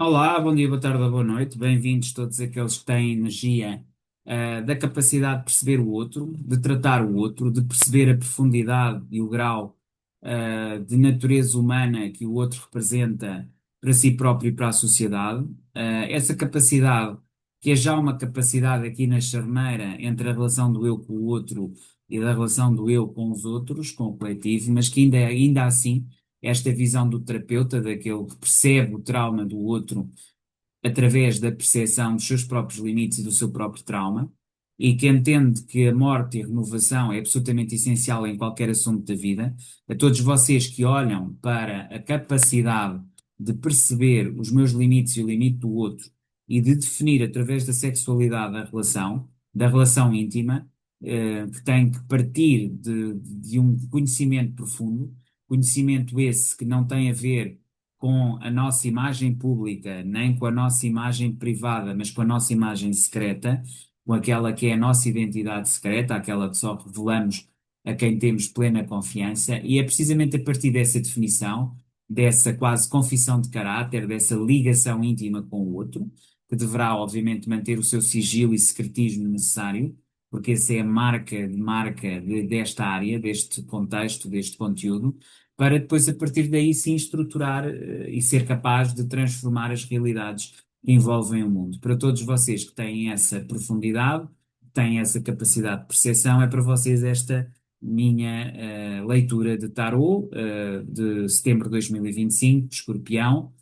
Olá, bom dia, boa tarde ou boa noite. Bem-vindos todos aqueles que têm energia, da capacidade de perceber o outro, de tratar o outro, de perceber a profundidade e o grau, de natureza humana que o outro representa para si próprio e para a sociedade. Essa capacidade, que é já uma capacidade aqui na charneira entre a relação do eu com o outro e da relação do eu com os outros, com o coletivo, mas que ainda assim esta visão do terapeuta, daquele que percebe o trauma do outro através da percepção dos seus próprios limites e do seu próprio trauma, e que entende que a morte e a renovação é absolutamente essencial em qualquer assunto da vida. A todos vocês que olham para a capacidade de perceber os meus limites e o limite do outro e de definir através da sexualidade a relação, da relação íntima, que tem que partir de um conhecimento profundo, conhecimento esse que não tem a ver com a nossa imagem pública, nem com a nossa imagem privada, mas com a nossa imagem secreta, com aquela que é a nossa identidade secreta, aquela que só revelamos a quem temos plena confiança, e é precisamente a partir dessa definição, dessa quase confissão de caráter, dessa ligação íntima com o outro, que deverá, obviamente, manter o seu sigilo e secretismo necessário, porque essa é a desta área, deste contexto, deste conteúdo, para depois, a partir daí, sim, estruturar e ser capaz de transformar as realidades que envolvem o mundo. Para todos vocês que têm essa profundidade, têm essa capacidade de percepção, é para vocês esta minha leitura de tarot de setembro de 2025, de Escorpião.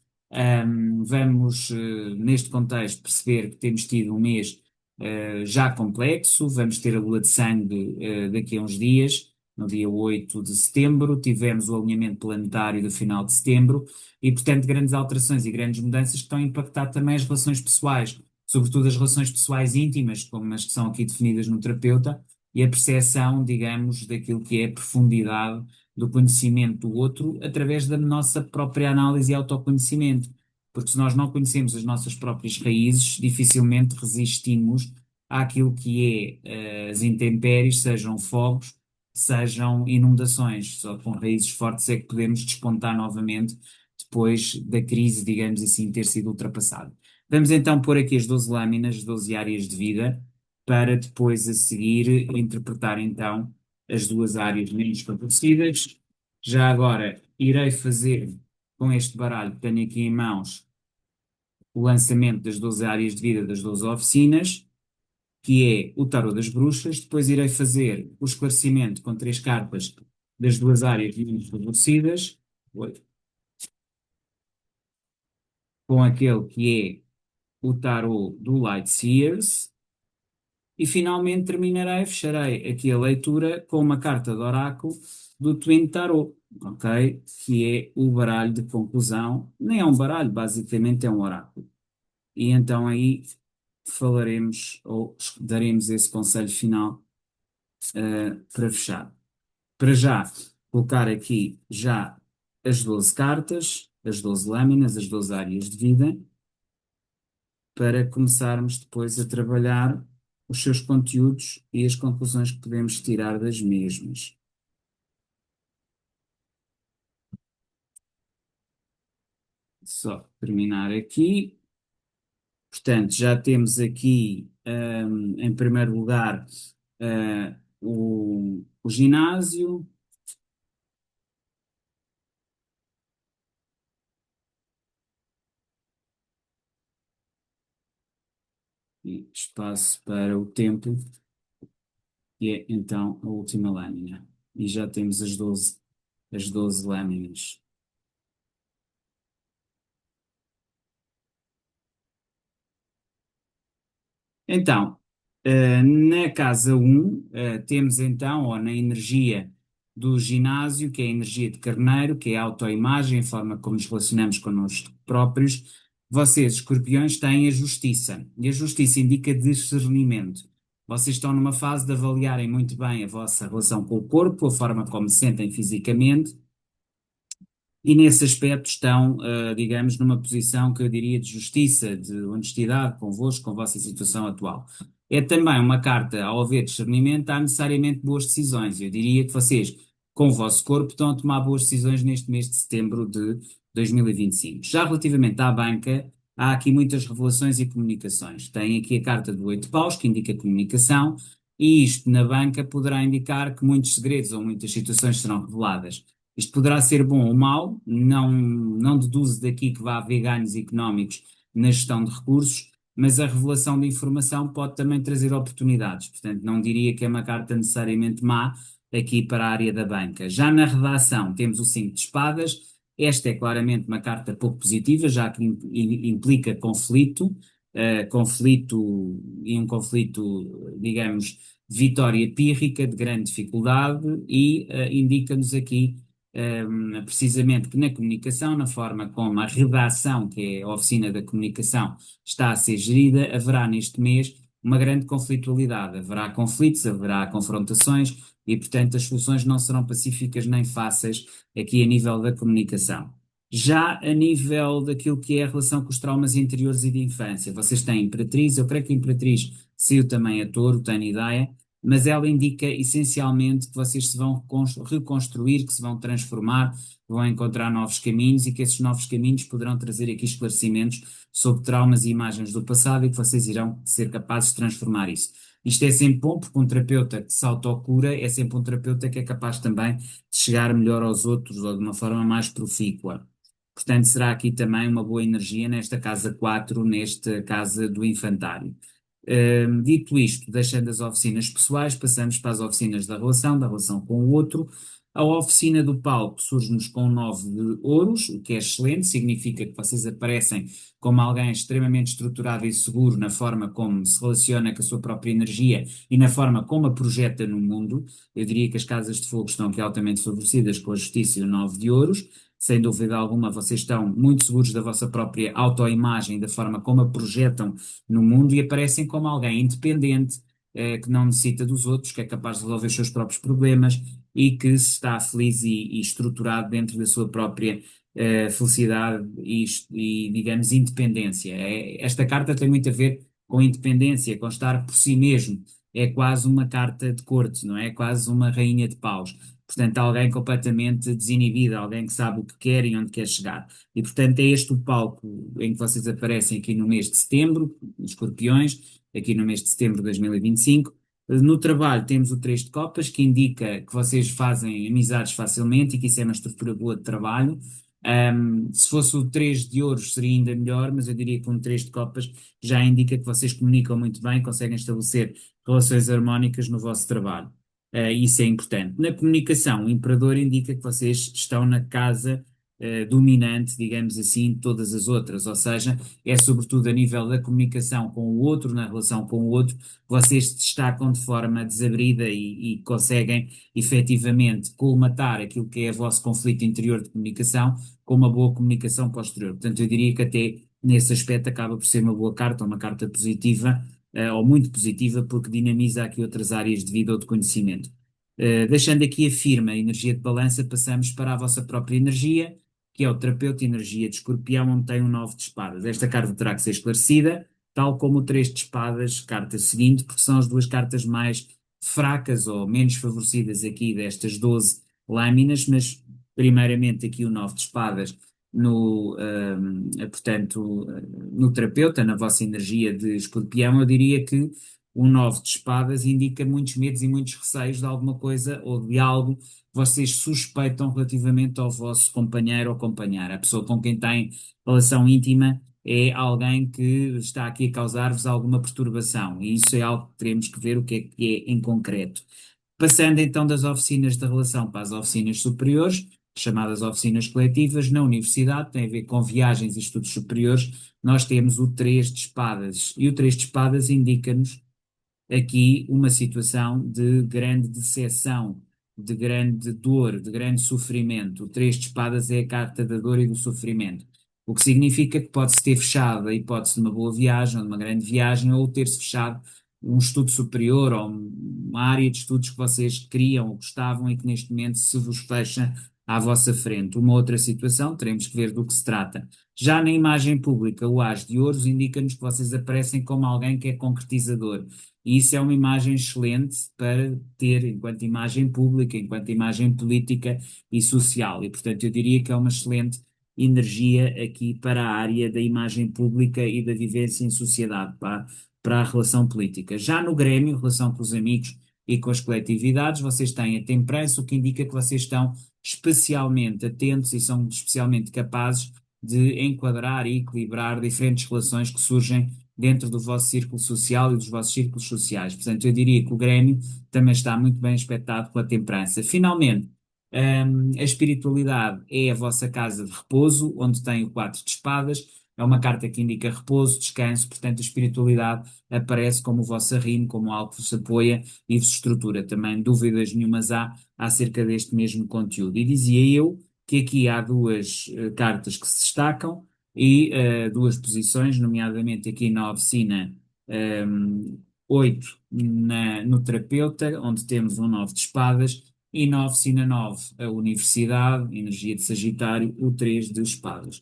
Vamos, neste contexto, perceber que temos tido um mês já complexo, vamos ter a lua de sangue daqui a uns dias. No dia 8 de setembro, tivemos o alinhamento planetário do final de setembro e, portanto, grandes alterações e grandes mudanças que estão a impactar também as relações pessoais, sobretudo as relações pessoais íntimas, como as que são aqui definidas no terapeuta, e a percepção, digamos, daquilo que é a profundidade do conhecimento do outro através da nossa própria análise e autoconhecimento. Porque se nós não conhecemos as nossas próprias raízes, dificilmente resistimos àquilo que é as intempéries, sejam fogos, sejam inundações. Só com raízes fortes é que podemos despontar novamente depois da crise, digamos assim, ter sido ultrapassada. Vamos então pôr aqui as 12 lâminas, as 12 áreas de vida, para depois a seguir interpretar então as duas áreas menos favorecidas. Já agora irei fazer com este baralho que tenho aqui em mãos o lançamento das 12 áreas de vida das 12 oficinas, que é o tarot das bruxas. Depois irei fazer o esclarecimento com três cartas das duas áreas menos favorecidas, com aquele que é o tarot do Light Seers, e finalmente terminarei, fecharei aqui a leitura com uma carta de oráculo do Twin Tarot, ok? Que é o baralho de conclusão. Nem é um baralho, basicamente é um oráculo. E então aí falaremos ou daremos esse conselho final para fechar. Para já, colocar aqui já as 12 cartas, as 12 lâminas, as 12 áreas de vida, para começarmos depois a trabalhar os seus conteúdos e as conclusões que podemos tirar das mesmas. Só terminar aqui. Portanto, já temos aqui, em primeiro lugar, o ginásio, e espaço para o templo, que é então a última lâmina. E já temos as doze lâminas. Então, na casa um temos então, ou na energia do ginásio, que é a energia de carneiro, que é a autoimagem, a forma como nos relacionamos connosco próprios. Vocês, escorpiões, têm a justiça, e a justiça indica discernimento. Vocês estão numa fase de avaliarem muito bem a vossa relação com o corpo, a forma como se sentem fisicamente, e nesse aspecto estão, digamos, numa posição que eu diria de justiça, de honestidade convosco, com a vossa situação atual. É também uma carta, ao haver discernimento, há necessariamente boas decisões. Eu diria que vocês, com o vosso corpo, estão a tomar boas decisões neste mês de setembro de 2025. Já relativamente à banca, há aqui muitas revelações e comunicações. Tem aqui a carta do 8 de paus, que indica comunicação, e isto na banca poderá indicar que muitos segredos ou muitas situações serão reveladas. Isto poderá ser bom ou mau, não deduzo daqui que vá haver ganhos económicos na gestão de recursos, mas a revelação de informação pode também trazer oportunidades. Portanto, não diria que é uma carta necessariamente má aqui para a área da banca. Já na redação temos o 5 de espadas. Esta é claramente uma carta pouco positiva, já que implica conflito, conflito e um conflito, digamos, de vitória pírrica, de grande dificuldade, e indica-nos aqui precisamente que na comunicação, na forma como a redação, que é a oficina da comunicação, está a ser gerida, haverá neste mês uma grande conflitualidade. Haverá conflitos, haverá confrontações e, portanto, as soluções não serão pacíficas nem fáceis aqui a nível da comunicação. Já a nível daquilo que é a relação com os traumas interiores e de infância, vocês têm Imperatriz, eu creio que a Imperatriz saiu também a Touro, tenho ideia, mas ela indica essencialmente que vocês se vão reconstruir, que se vão transformar, que vão encontrar novos caminhos e que esses novos caminhos poderão trazer aqui esclarecimentos sobre traumas e imagens do passado e que vocês irão ser capazes de transformar isso. Isto é sempre bom, porque um terapeuta que se autocura é sempre um terapeuta que é capaz também de chegar melhor aos outros ou de uma forma mais profícua. Portanto, será aqui também uma boa energia nesta casa 4, nesta casa do infantário. Dito isto, deixando as oficinas pessoais, passamos para as oficinas da relação com o outro. A oficina do palco surge-nos com 9 de ouros, o que é excelente, significa que vocês aparecem como alguém extremamente estruturado e seguro na forma como se relaciona com a sua própria energia e na forma como a projeta no mundo. Eu diria que as casas de fogo estão aqui altamente favorecidas com a justiça e o 9 de ouros. Sem dúvida alguma, vocês estão muito seguros da vossa própria autoimagem, da forma como a projetam no mundo e aparecem como alguém independente, que não necessita dos outros, que é capaz de resolver os seus próprios problemas e que está feliz e estruturado dentro da sua própria felicidade digamos, independência. Esta carta tem muito a ver com independência, com estar por si mesmo. É quase uma carta de corte, não é? É quase uma rainha de paus. Portanto, alguém completamente desinibido, alguém que sabe o que quer e onde quer chegar. E, portanto, é este o palco em que vocês aparecem aqui no mês de setembro, escorpiões, aqui no mês de setembro de 2025. No trabalho temos o 3 de copas, que indica que vocês fazem amizades facilmente e que isso é uma estrutura boa de trabalho. Se fosse o 3 de ouros seria ainda melhor, mas eu diria que um 3 de copas já indica que vocês comunicam muito bem, conseguem estabelecer relações harmónicas no vosso trabalho. Isso é importante. Na comunicação, o imperador indica que vocês estão na casa dominante, digamos assim, de todas as outras, ou seja, é sobretudo a nível da comunicação com o outro, na relação com o outro, vocês se destacam de forma desabrida e conseguem efetivamente colmatar aquilo que é o vosso conflito interior de comunicação com uma boa comunicação posterior. Portanto, eu diria que até nesse aspecto acaba por ser uma boa carta, uma carta positiva, ou muito positiva, porque dinamiza aqui outras áreas de vida ou de conhecimento. Deixando aqui a firme, a energia de balança, passamos para a vossa própria energia, que é o terapeuta energia de escorpião, onde tem um 9 de espadas. Esta carta terá que ser esclarecida, tal como o 3 de espadas, carta seguinte, porque são as duas cartas mais fracas ou menos favorecidas aqui destas 12 lâminas, mas primeiramente aqui o 9 de espadas portanto, no terapeuta, na vossa energia de escorpião, eu diria que o 9 de espadas indica muitos medos e muitos receios de alguma coisa ou de algo que vocês suspeitam relativamente ao vosso companheiro ou companheira. A pessoa com quem têm relação íntima é alguém que está aqui a causar-vos alguma perturbação, e isso é algo que teremos que ver o que é em concreto. Passando então das oficinas de relação para as oficinas superiores, chamadas oficinas coletivas, na universidade, tem a ver com viagens e estudos superiores, nós temos o 3 de espadas, e o 3 de espadas indica-nos aqui uma situação de grande decepção, de grande dor, de grande sofrimento. O 3 de espadas é a carta da dor e do sofrimento, o que significa que pode-se ter fechado a hipótese de uma boa viagem ou de uma grande viagem, ou ter-se fechado um estudo superior ou uma área de estudos que vocês queriam ou gostavam e que neste momento se vos fecha à vossa frente. Uma outra situação, teremos que ver do que se trata. Já na imagem pública, o As de Ouros indica-nos que vocês aparecem como alguém que é concretizador. E isso é uma imagem excelente para ter enquanto imagem pública, enquanto imagem política e social. E, portanto, eu diria que é uma excelente energia aqui para a área da imagem pública e da vivência em sociedade, para a relação política. Já no Grêmio, relação com os amigos e com as coletividades, vocês têm a temperança, o que indica que vocês estão especialmente atentos e são especialmente capazes de enquadrar e equilibrar diferentes relações que surgem dentro do vosso círculo social e dos vossos círculos sociais. Portanto, eu diria que o Grêmio também está muito bem aspectado com a temperança. Finalmente, a espiritualidade é a vossa casa de repouso, onde tem o quatro de espadas. É uma carta que indica repouso, descanso, portanto, a espiritualidade aparece como o vosso arrimo, como algo que vos apoia e vos estrutura. Também dúvidas nenhumas há acerca deste mesmo conteúdo. E dizia eu que aqui há duas cartas que se destacam e duas posições, nomeadamente aqui na oficina 8 no terapeuta, onde temos um 9 de espadas, e na oficina 9 a universidade, energia de Sagitário, o 3 de espadas.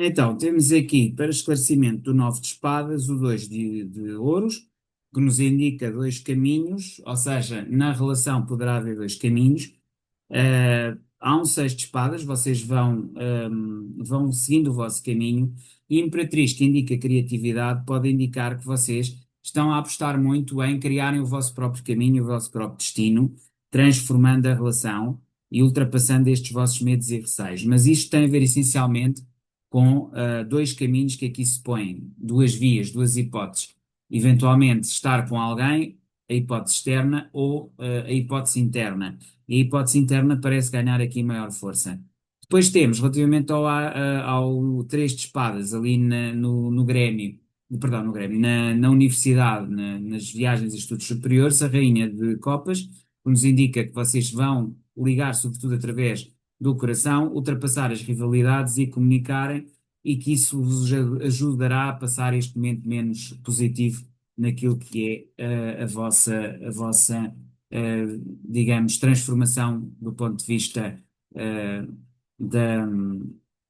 Então, temos aqui, para esclarecimento do 9 de espadas, o 2 de ouros, que nos indica dois caminhos, ou seja, na relação poderá haver dois caminhos. Há um 6 de espadas, vocês vão seguindo o vosso caminho, e Imperatriz, que indica criatividade, pode indicar que vocês estão a apostar muito em criarem o vosso próprio caminho, o vosso próprio destino, transformando a relação e ultrapassando estes vossos medos e receios. Mas isto tem a ver essencialmente com dois caminhos que aqui se põem, duas vias, duas hipóteses. Eventualmente estar com alguém, a hipótese externa, ou a hipótese interna. E a hipótese interna parece ganhar aqui maior força. Depois temos, relativamente ao três de espadas, ali no Grêmio, perdão, no Grêmio, na universidade, nas viagens e estudos superiores, a Rainha de Copas, que nos indica que vocês vão ligar, sobretudo através do coração, ultrapassar as rivalidades e comunicarem, e que isso vos ajudará a passar este momento menos positivo naquilo que é a vossa digamos, transformação do ponto de vista eh, da,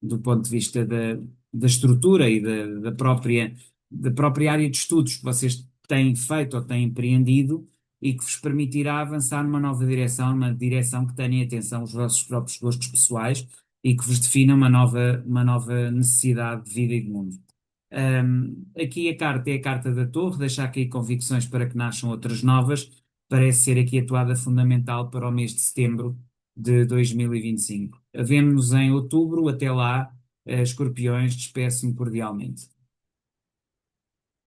do ponto de vista da estrutura e da própria área de estudos que vocês têm feito ou têm empreendido e que vos permitirá avançar numa nova direção, uma direção que tenha atenção aos vossos próprios gostos pessoais e que vos defina uma nova necessidade de vida e de mundo. Aqui a carta é a carta da Torre, deixar aqui convicções para que nasçam outras novas, parece ser aqui a toada fundamental para o mês de setembro de 2025. Vemo-nos em outubro, até lá, escorpiões, despeço-me cordialmente.